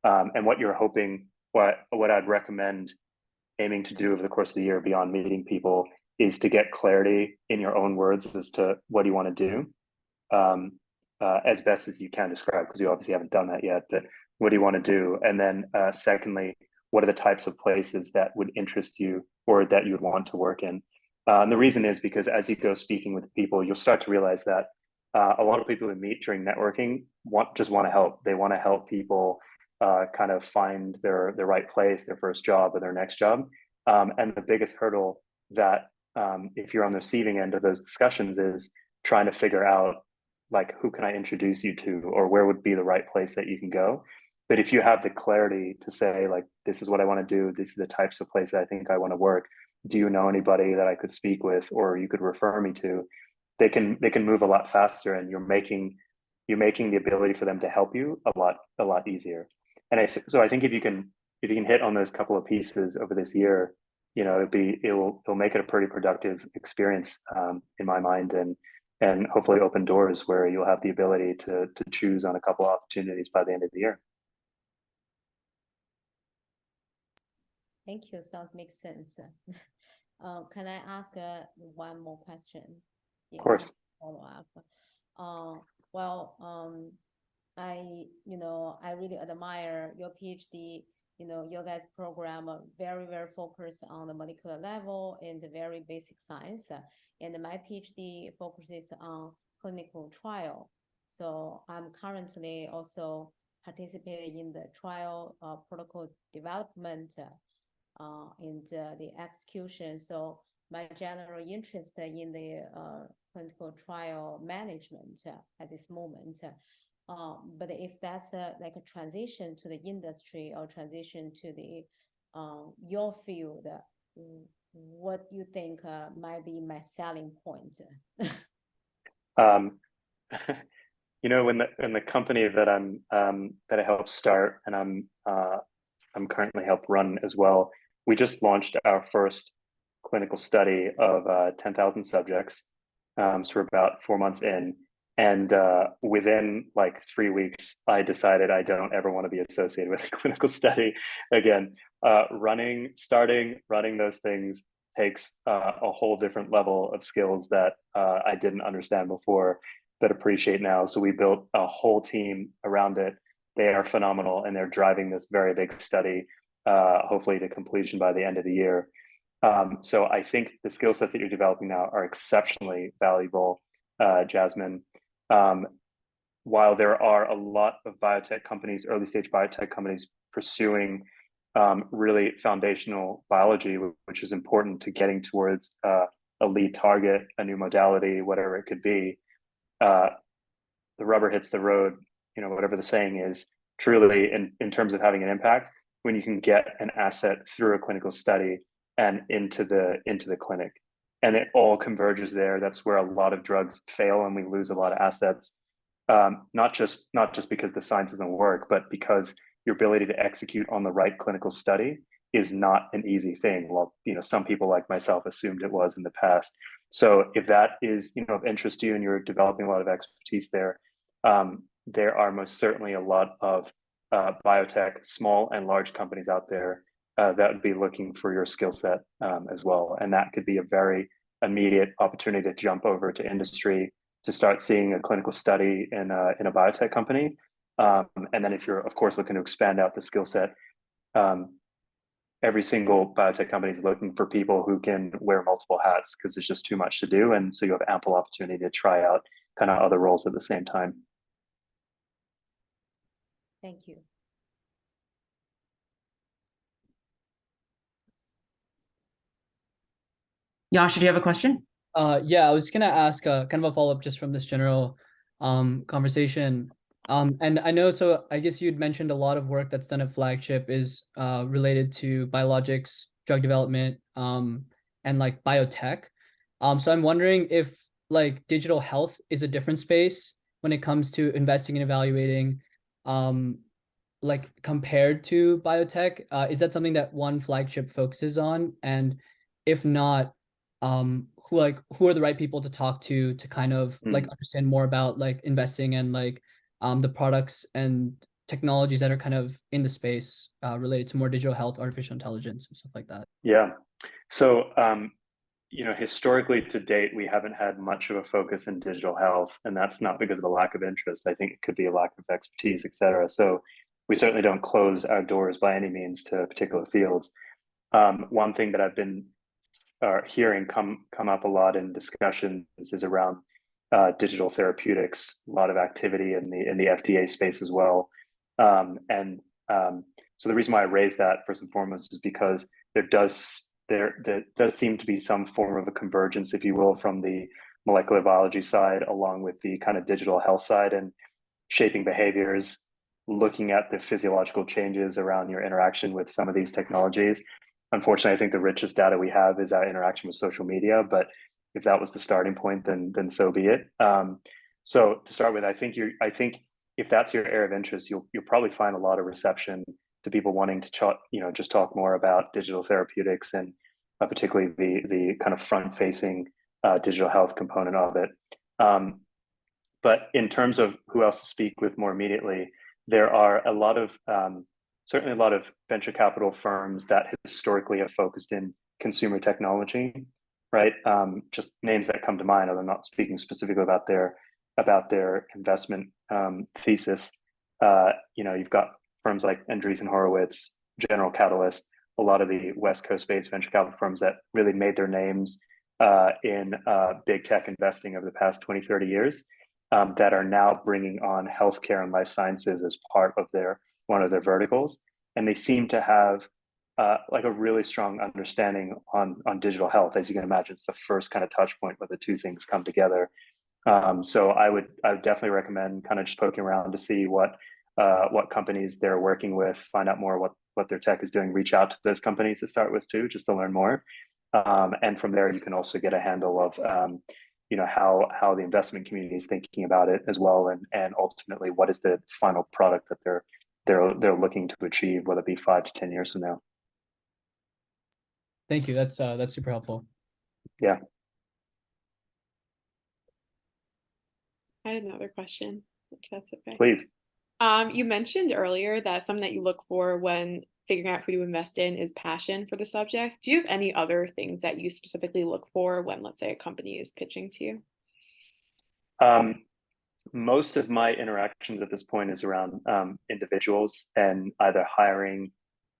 And what you're hoping, what I'd recommend aiming to do over the course of the year beyond meeting people is to get clarity in your own words as to what you want to do as best as you can describe, because you obviously haven't done that yet, but what do you want to do? And then secondly, what are the types of places that would interest you or that you would want to work in. And the reason is because as you go speaking with people, you'll start to realize that a lot of people we meet during networking just want to help. They want to help people kind of find their right place, their first job or their next job. And the biggest hurdle that if you're on the receiving end of those discussions is trying to figure out, like, who can I introduce you to, or where would be the right place that you can go. But if you have the clarity to say, like, this is what I want to do, these are the types of places I think I want to work, do you know anybody that I could speak with or you could refer me to, they can move a lot faster, and you're making the ability for them to help you a lot easier. And so I think if you can hit on those couple of pieces over this year, you know, it'll make it a pretty productive experience in my mind, and hopefully open doors where you'll have the ability to choose on a couple of opportunities by the end of the year. Thank you. Sounds makes sense. Can I ask one more question? Of course. Follow up. I really admire your PhD. Your guys' program are very, very focused on the molecular level and the very basic science. And my PhD focuses on clinical trial. So I'm currently also participating in the trial protocol development and the execution. So my general interest in the clinical trial management at this moment. But if that's like a transition to the industry or transition to the your field, what do you think might be my selling point? You know, in the company that I helped start, and I'm currently helped run as well, we just launched our first clinical study of 10,000 subjects. So we're about 4 months in. And within like 3 weeks, I decided I don't ever want to be associated with a clinical study again. Running those things takes a whole different level of skills that I didn't understand before, but appreciate now. So we built a whole team around it. They are phenomenal, and they're driving this very big study, hopefully to completion by the end of the year. So I think the skill sets that you're developing now are exceptionally valuable, Jasmine. While there are a lot of biotech companies, early stage biotech companies, pursuing really foundational biology, which is important to getting towards a lead target, a new modality, whatever it could be, the rubber hits the road, you know, whatever the saying is, truly in terms of having an impact, when you can get an asset through a clinical study and into the clinic. And it all converges there. That's where a lot of drugs fail and we lose a lot of assets. Not just because the science doesn't work, but because your ability to execute on the right clinical study is not an easy thing. Well, you know, some people like myself assumed it was in the past. So if that is, you know, of interest to you and you're developing a lot of expertise there, there are most certainly a lot of biotech, small and large companies out there that would be looking for your skill set as well. And that could be a very immediate opportunity to jump over to industry, to start seeing a clinical study in a biotech company. And then if you're, of course, looking to expand out the skill set, every single biotech company is looking for people who can wear multiple hats because there's just too much to do. And so you have ample opportunity to try out kind of other roles at the same time. Thank you. Yasha, do you have a question? Yeah, I was gonna ask kind of a follow-up just from this general conversation. And I know, so I guess you'd mentioned a lot of work that's done at Flagship is related to biologics, drug development, and like biotech. So I'm wondering if like digital health is a different space when it comes to investing and evaluating, like compared to biotech. Is that something that one Flagship focuses on? And if not, who are the right people to talk to kind of like understand more about like investing and like the products and technologies that are kind of in the space related to more digital health, artificial intelligence, and stuff like that? Yeah. So, you know, historically to date, we haven't had much of a focus in digital health, and that's not because of a lack of interest. I think it could be a lack of expertise, et cetera. So we certainly don't close our doors by any means to particular fields. One thing that I've been hearing come up a lot in discussions is around digital therapeutics. A lot of activity in the FDA space as well. So the reason why I raised that first and foremost is because there does seem to be some form of a convergence, if you will, from the molecular biology side along with the kind of digital health side and shaping behaviors, looking at the physiological changes around your interaction with some of these technologies. Unfortunately, I think the richest data we have is our interaction with social media, but if that was the starting point, then so be it. So to start with, I think if that's your area of interest, you'll probably find a lot of reception to people wanting to just talk more about digital therapeutics and particularly the kind of front-facing digital health component of it. But in terms of who else to speak with more immediately, there are certainly a lot of venture capital firms that historically have focused in consumer technology, right? Just names that come to mind, although I'm not speaking specifically about their investment thesis. You've got firms like Andreessen Horowitz, General Catalyst, a lot of the West Coast-based venture capital firms that really made their names in big tech investing over the past 20, 30 years, that are now bringing on healthcare and life sciences as part of one of their verticals. And they seem to have like a really strong understanding on digital health. As you can imagine, it's the first kind of touch point where the two things come together. So I would definitely recommend kind of just poking around to see what companies they're working with, find out more what their tech is doing, reach out to those companies to start with too, just to learn more. And from there, you can also get a handle of how the investment community is thinking about it as well, and ultimately what is the final product that they're looking to achieve, whether it be 5 to 10 years from now. Thank you. That's super helpful. Yeah. I had another question, if that's okay. Please. You mentioned earlier that something that you look for when figuring out who to invest in is passion for the subject. Do you have any other things that you specifically look for when, let's say, a company is pitching to you? Most of my interactions at this point is around individuals and either hiring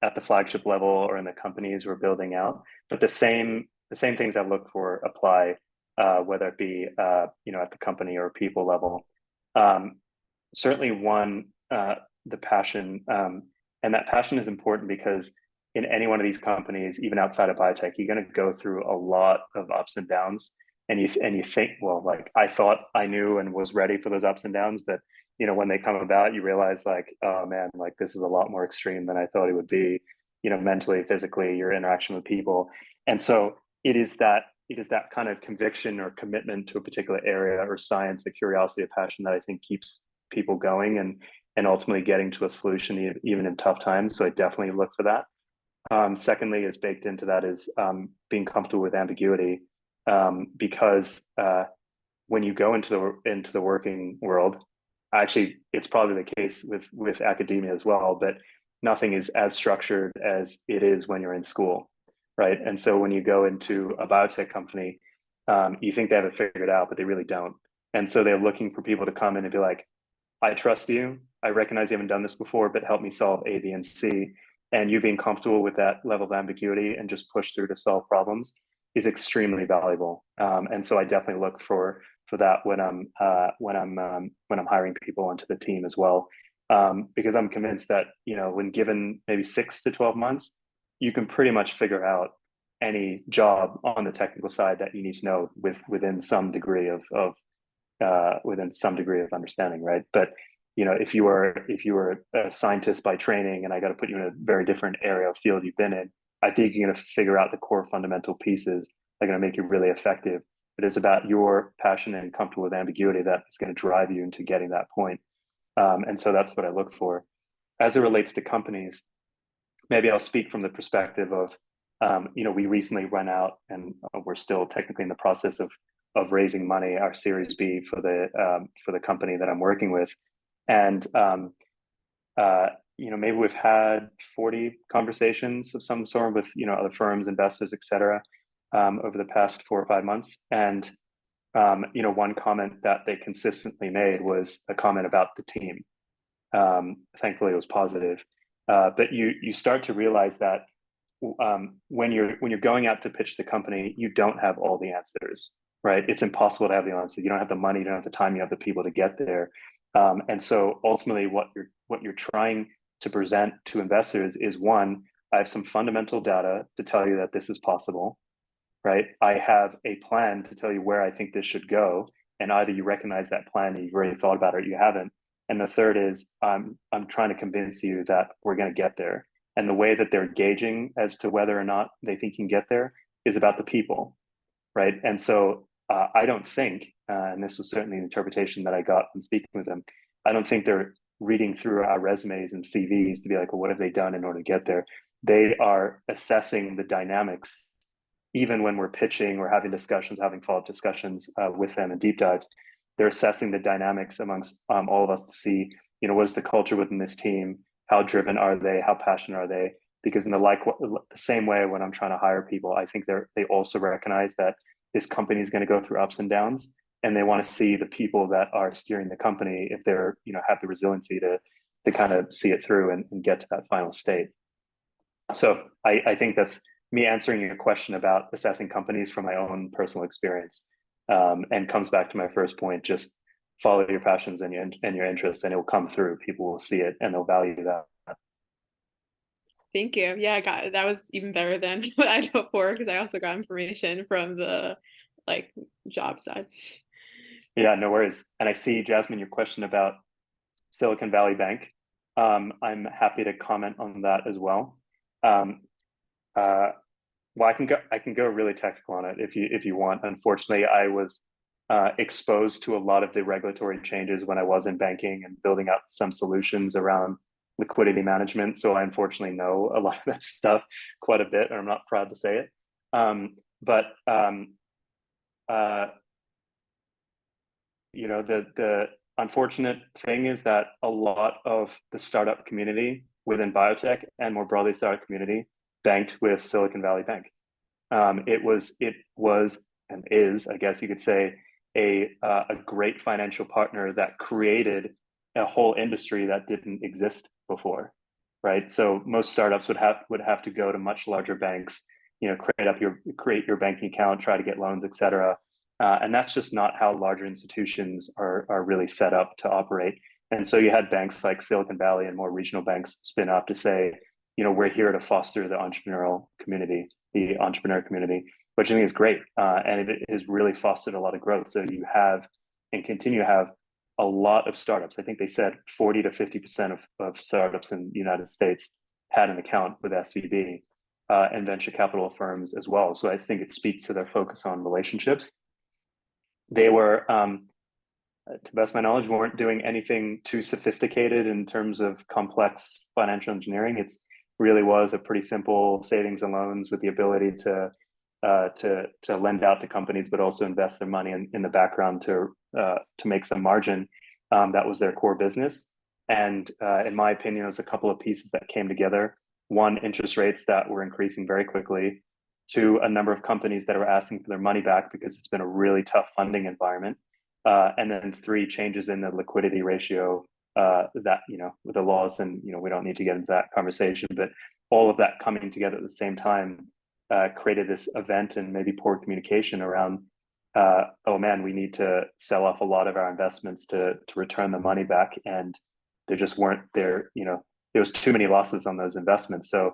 at the flagship level or in the companies we're building out. But the same things I look for apply, whether it be at the company or people level. Certainly the passion, and that passion is important because in any one of these companies, even outside of biotech, you're going to go through a lot of ups and downs. And you think, well, like I thought I knew and was ready for those ups and downs, but when they come about, you realize like, oh man, like this is a lot more extreme than I thought it would be, mentally, physically, your interaction with people. And so it is that kind of conviction or commitment to a particular area or science, a curiosity, a passion that I think keeps people going and ultimately getting to a solution even in tough times. So I definitely look for that. Secondly, is baked into that is being comfortable with ambiguity. Because when you go into the working world, actually, it's probably the case with academia as well, but nothing is as structured as it is when you're in school, right? And so when you go into a biotech company, you think they have it figured out, but they really don't. And so they're looking for people to come in and be like, I trust you. I recognize you haven't done this before, but help me solve A, B, and C. And you being comfortable with that level of ambiguity and just push through to solve problems is extremely valuable. And so I definitely look for that when I'm hiring people onto the team as well, because I'm convinced that when given maybe 6 to 12 months, you can pretty much figure out any job on the technical side that you need to know within some degree of understanding, right? But if you were a scientist by training and I got to put you in a very different area of field you've been in, I think you're going to figure out the core fundamental pieces that are going to make you really effective. But it's about your passion and comfortable with ambiguity that is going to drive you into getting that point. And so that's what I look for. As it relates to companies, maybe I'll speak from the perspective of, we recently went out and we're still technically in the process of raising money, our Series B for the company that I'm working with. And maybe we've had 40 conversations of some sort with, other firms, investors, et cetera, over the past 4 or 5 months. And, one comment that they consistently made was a comment about the team. Thankfully, it was positive. But you start to realize that when you're going out to pitch the company, you don't have all the answers, right? It's impossible to have the answers. You don't have the money, you don't have the time, you have the people to get there. And so ultimately, what you're trying to present to investors is, one, I have some fundamental data to tell you that this is possible, right? I have a plan to tell you where I think this should go, and either you recognize that plan and you've already thought about it, or you haven't. And the third is I'm trying to convince you that we're going to get there. And the way that they're gauging as to whether or not they think you can get there is about the people, right? And so I don't think, and this was certainly an interpretation that I got from speaking with them, I don't think they're reading through our resumes and CVs to be like, well, what have they done in order to get there? They are assessing the dynamics, even when we're pitching or having discussions, having follow-up discussions with them and deep dives. They're assessing the dynamics amongst all of us to see, what is the culture within this team? How driven are they? How passionate are they? Because in the same way, when I'm trying to hire people, I think they also recognize that this company is going to go through ups and downs, and they want to see the people that are steering the company, if they're, have the resiliency to kind of see it through and get to that final state. So I think that's me answering your question about assessing companies from my own personal experience, and comes back to my first point: just follow your passions and your interests, and it will come through. People will see it and they'll value that. Thank you. Yeah, that was even better than what I'd hoped for, because I also got information from the job side. Yeah, no worries. And I see, Jasmine, your question about Silicon Valley Bank. I'm happy to comment on that as well. Well, I can go really technical on it if you want. Unfortunately, I was exposed to a lot of the regulatory changes when I was in banking and building up some solutions around liquidity management. So I unfortunately know a lot of that stuff quite a bit, and I'm not proud to say it. The unfortunate thing is that a lot of the startup community within biotech, and more broadly startup community, banked with Silicon Valley Bank. It was and is, I guess you could say, a great financial partner that created a whole industry that didn't exist before, right? So most startups would have to go to much larger banks, create your banking account, try to get loans, et cetera. And that's just not how larger institutions are really set up to operate. And so you had banks like Silicon Valley and more regional banks spin up to say, we're here to foster the entrepreneurial community, the entrepreneur community, which I think is great. And it has really fostered a lot of growth. So you have and continue to have a lot of startups. I think they said 40 to 50% of startups in the United States had an account with SVB, and venture capital firms as well. So I think it speaks to their focus on relationships. They were, to the best of my knowledge, weren't doing anything too sophisticated in terms of complex financial engineering. It's really was a pretty simple savings and loans with the ability to lend out to companies, but also invest their money in the background to make some margin. That was their core business. And in my opinion, it was a couple of pieces that came together. One, interest rates that were increasing very quickly. Two, a number of companies that are asking for their money back because it's been a really tough funding environment. And then three, changes in the liquidity ratio that, with the laws, and, we don't need to get into that conversation, but all of that coming together at the same time created this event and maybe poor communication around, oh man, we need to sell off a lot of our investments to return the money back. And there just weren't there, there was too many losses on those investments. So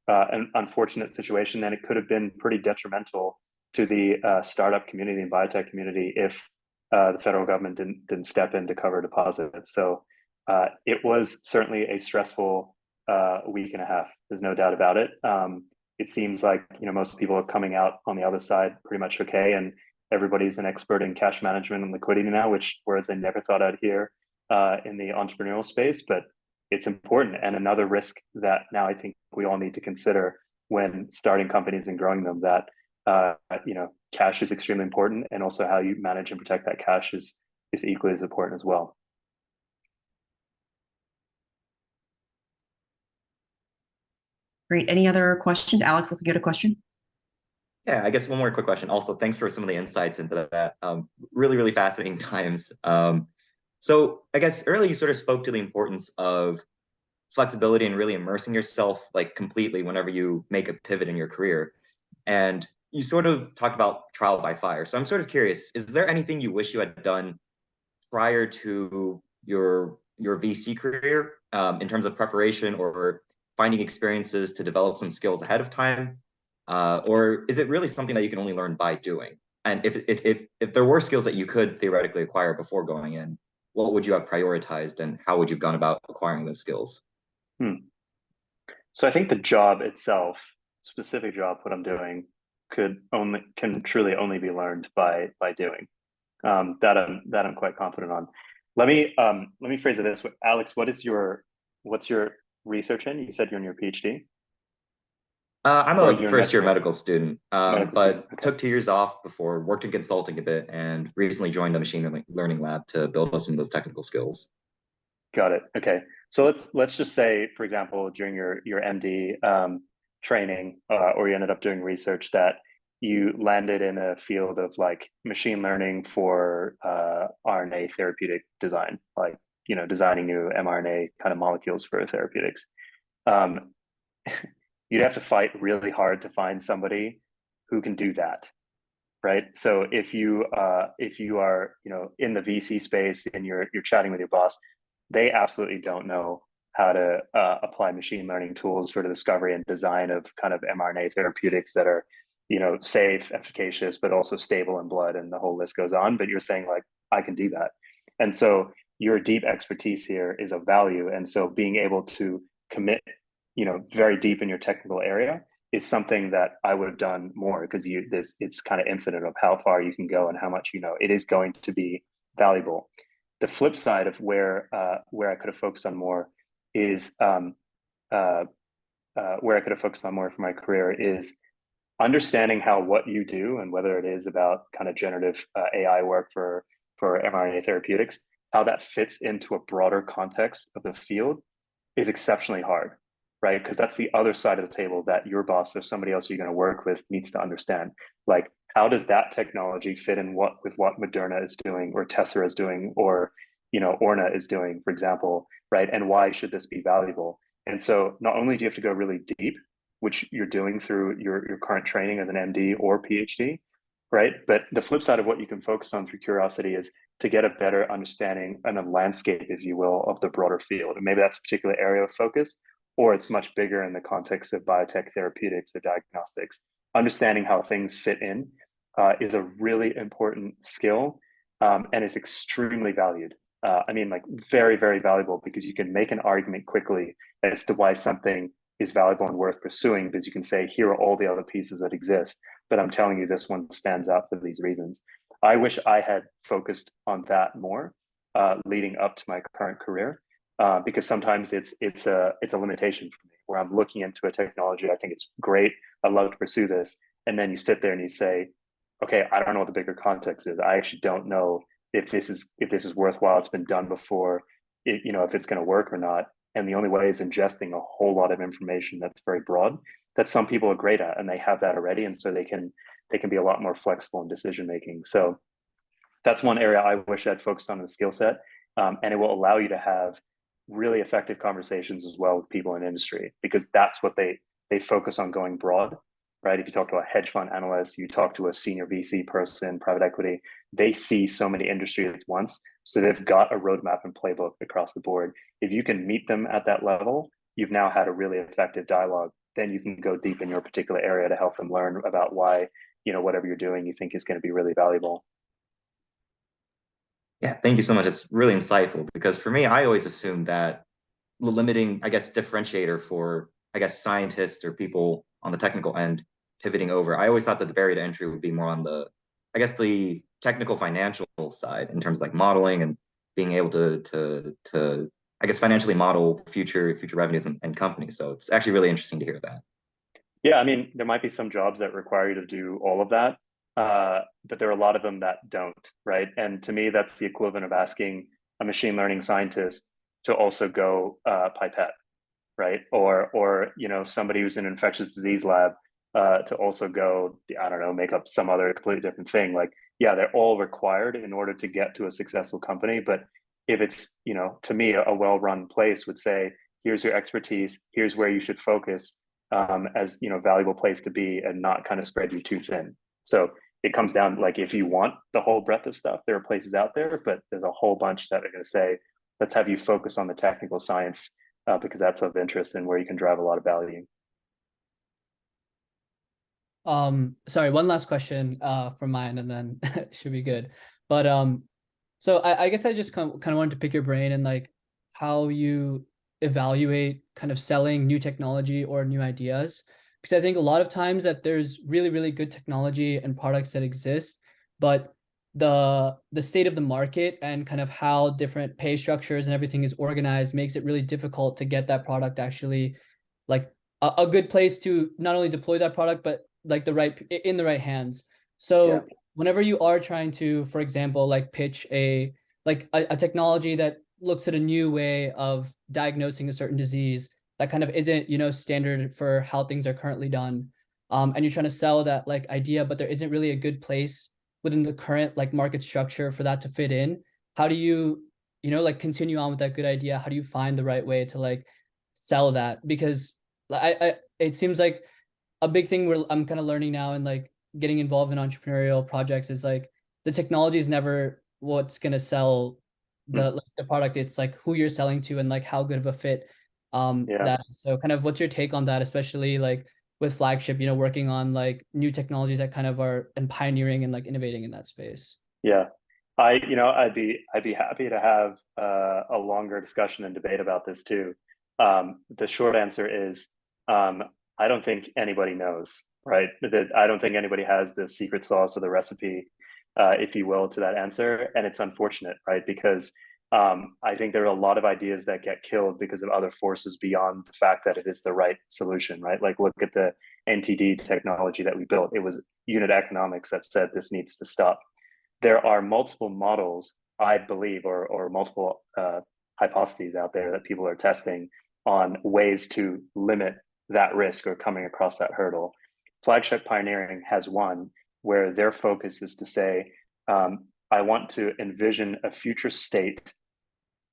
an unfortunate situation, and it could have been pretty detrimental to the startup community and biotech community if the federal government didn't step in to cover deposits. So it was certainly a stressful week and a half. There's no doubt about it. It seems like most people are coming out on the other side pretty much okay, and everybody's an expert in cash management and liquidity now, which words I never thought I'd hear in the entrepreneurial space, but it's important. And another risk that now I think we all need to consider when starting companies and growing them, that cash is extremely important, and also how you manage and protect that cash is equally as important as well. Great. Any other questions? Alex, look, you got a question? Yeah, I guess one more quick question. Also, thanks for some of the insights into that. Really, really fascinating times. So I guess earlier you sort of spoke to the importance of flexibility and really immersing yourself like completely whenever you make a pivot in your career. And you sort of talked about trial by fire. So I'm sort of curious, is there anything you wish you had done prior to your VC career in terms of preparation or finding experiences to develop some skills ahead of time? Or is it really something that you can only learn by doing? And if there were skills that you could theoretically acquire before going in, what would you have prioritized and how would you have gone about acquiring those skills? So I think the job itself, specific job, what I'm doing, can truly only be learned by doing. That I'm quite confident on. Let me phrase it this way, Alex. What's your research in? You said you're in your PhD. I'm a first-year medical student, but Okay. took 2 years off before, worked in consulting a bit, and recently joined a machine learning lab to build up some of those technical skills. Got it. Okay. So let's just say, for example, during your MD training, or you ended up doing research that you landed in a field of like machine learning for RNA therapeutic design, like designing new mRNA kind of molecules for therapeutics. You'd have to fight really hard to find somebody who can do that, right? So if you are in the VC space and you're chatting with your boss, they absolutely don't know how to apply machine learning tools for the discovery and design of kind of mRNA therapeutics that are safe, efficacious, but also stable in blood, and the whole list goes on. But you're saying like, I can do that. And so your deep expertise here is of value. And so being able to commit very deep in your technical area is something that I would have done more, because it's kind of infinite of how far you can go and how much it is going to be valuable. The flip side of where I could have focused on more is where I could have focused on more for my career is understanding how what you do, and whether it is about kind of generative AI work for mRNA therapeutics, how that fits into a broader context of the field is exceptionally hard, right? Because that's the other side of the table that your boss or somebody else you're going to work with needs to understand. Like, how does that technology fit in with what Moderna is doing, or Tessera is doing, or Orna is doing, for example, right? And why should this be valuable? And so not only do you have to go really deep, which you're doing through your current training as an MD or PhD, right? But the flip side of what you can focus on through curiosity is to get a better understanding and a landscape, if you will, of the broader field. And maybe that's a particular area of focus, or it's much bigger in the context of biotech therapeutics or diagnostics. Understanding how things fit in is a really important skill, and it's extremely valued. Like very, very valuable, because you can make an argument quickly as to why something is valuable and worth pursuing, because you can say, here are all the other pieces that exist, but I'm telling you this one stands out for these reasons. I wish I had focused on that more leading up to my current career, because sometimes it's a limitation for me, where I'm looking into a technology, I think it's great, I'd love to pursue this, and then you sit there and you say, okay, I don't know what the bigger context is. I actually don't know if this is worthwhile. It's been done before, if it's going to work or not. And the only way is ingesting a whole lot of information that's very broad, that some people are great at, and they have that already, and so they can be a lot more flexible in decision making. So that's one area I wish I'd focused on in the skill set, and it will allow you to have really effective conversations as well with people in industry, because that's what they focus on, going broad, right? If you talk to a hedge fund analyst, you talk to a senior VC person, private equity, they see so many industries at once. So they've got a roadmap and playbook across the board. If you can meet them at that level, you've now had a really effective dialogue. Then you can go deep in your particular area to help them learn about why, whatever you're doing, you think is going to be really valuable. Yeah, thank you so much. It's really insightful, because for me, I always assumed that the limiting, differentiator for, scientists or people on the technical end pivoting over, I always thought that the barrier to entry would be more on the technical financial side, in terms of like modeling and being able to financially model future revenues and companies. So it's actually really interesting to hear that. Yeah, there might be some jobs that require you to do all of that, but there are a lot of them that don't, right? And to me, that's the equivalent of asking a machine learning scientist to also go pipette, right? Or somebody who's in an infectious disease lab to also go, I don't know, make up some other completely different thing. Like, yeah, they're all required in order to get to a successful company, but if it's, to me, a well-run place would say, here's your expertise, here's where you should focus, as, valuable place to be, and not kind of spread you too thin. So it comes down, like, if you want the whole breadth of stuff, there are places out there, but there's a whole bunch that are going to say, let's have you focus on the technical science, because that's of interest and where you can drive a lot of value. Sorry, one last question from mine, and then should be good. But so I guess I just kind of wanted to pick your brain and like how you evaluate kind of selling new technology or new ideas, because I think a lot of times that there's really, really good technology and products that exist, but the state of the market and kind of how different pay structures and everything is organized makes it really difficult to get that product actually like a good place to not only deploy that product, but like in the right hands. So whenever you are trying to, for example, like pitch a technology that looks at a new way of diagnosing a certain disease that kind of isn't, standard for how things are currently done, and you're trying to sell that like idea, but there isn't really a good place within the current like market structure for that to fit in. How do you, like continue on with that good idea? How do you find the right way to like sell that? Because it seems like a big thing where I'm kind of learning now and like getting involved in entrepreneurial projects is like the technology is never what's going to sell the product. It's like who you're selling to and like how good of a fit that is. So kind of what's your take on that, especially like with Flagship, working on like new technologies that kind of are and pioneering and like innovating in that space? Yeah. I'd be happy to have a longer discussion and debate about this too. The short answer is, I don't think anybody knows, right? I don't think anybody has the secret sauce or the recipe, if you will, to that answer. And it's unfortunate, right? Because I think there are a lot of ideas that get killed because of other forces beyond the fact that it is the right solution, right? Like look at the NTD technology that we built. It was unit economics that said this needs to stop. There are multiple models, I believe, or multiple hypotheses out there that people are testing on ways to limit that risk or coming across that hurdle. Flagship Pioneering has one where their focus is to say, I want to envision a future state,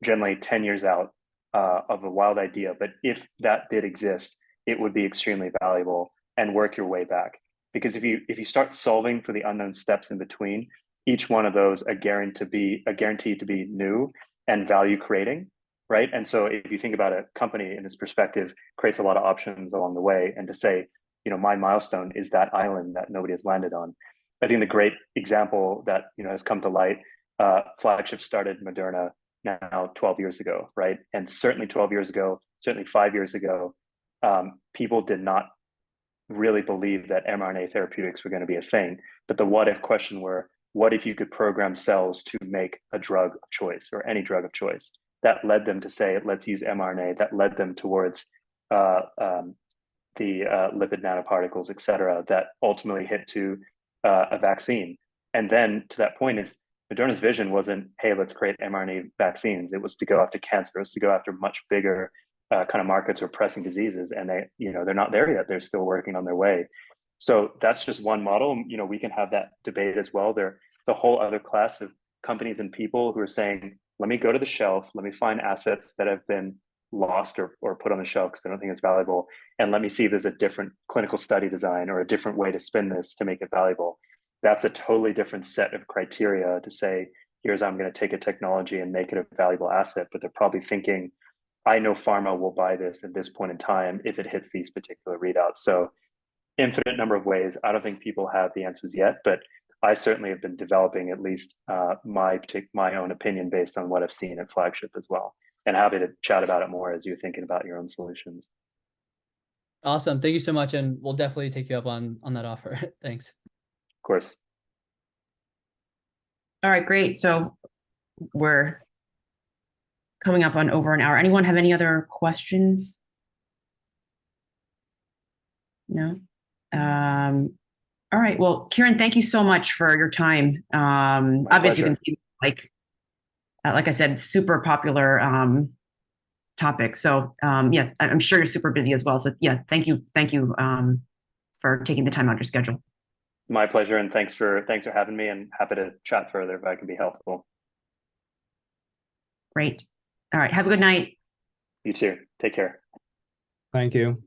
generally 10 years out, of a wild idea. But if that did exist, it would be extremely valuable, and work your way back. Because if you start solving for the unknown steps in between, each one of those are guaranteed to be new and value creating, right? And so if you think about a company in this perspective, creates a lot of options along the way, and to say, my milestone is that island that nobody has landed on. I think the great example that has come to light, Flagship started Moderna now 12 years ago, right? And certainly 12 years ago, certainly 5 years ago, people did not really believe that mRNA therapeutics were going to be a thing. But the what if question were, what if you could program cells to make a drug of choice or any drug of choice? That led them to say, let's use mRNA. That led them towards the lipid nanoparticles, et cetera, that ultimately hit to a vaccine. And then to that point is Moderna's vision wasn't, hey, let's create mRNA vaccines. It was to go after cancer. It was to go after much bigger kind of markets or pressing diseases. And they're not there yet. They're still working on their way. So that's just one model. We can have that debate as well. There's a whole other class of companies and people who are saying, let me go to the shelf, let me find assets that have been lost or put on the shelf because I don't think it's valuable, and let me see if there's a different clinical study design or a different way to spin this to make it valuable. That's a totally different set of criteria to say, here's how I'm going to take a technology and make it a valuable asset. But they're probably thinking, I know pharma will buy this at this point in time if it hits these particular readouts. So infinite number of ways. I don't think people have the answers yet, but I certainly have been developing at least my own opinion based on what I've seen at Flagship as well, and happy to chat about it more as you're thinking about your own solutions. Awesome. Thank you so much. And we'll definitely take you up on that offer. Thanks. Of course. All right, great. So we're coming up on over an hour. Anyone have any other questions? No? All right. Well, Kieran, thank you so much for your time. Obviously, you can see, like I said, super popular topic. So yeah, I'm sure you're super busy as well. So yeah, thank you for taking the time out of your schedule. My pleasure, and thanks for having me, and happy to chat further if I can be helpful. Great. All right. Have a good night. You too. Take care. Thank you.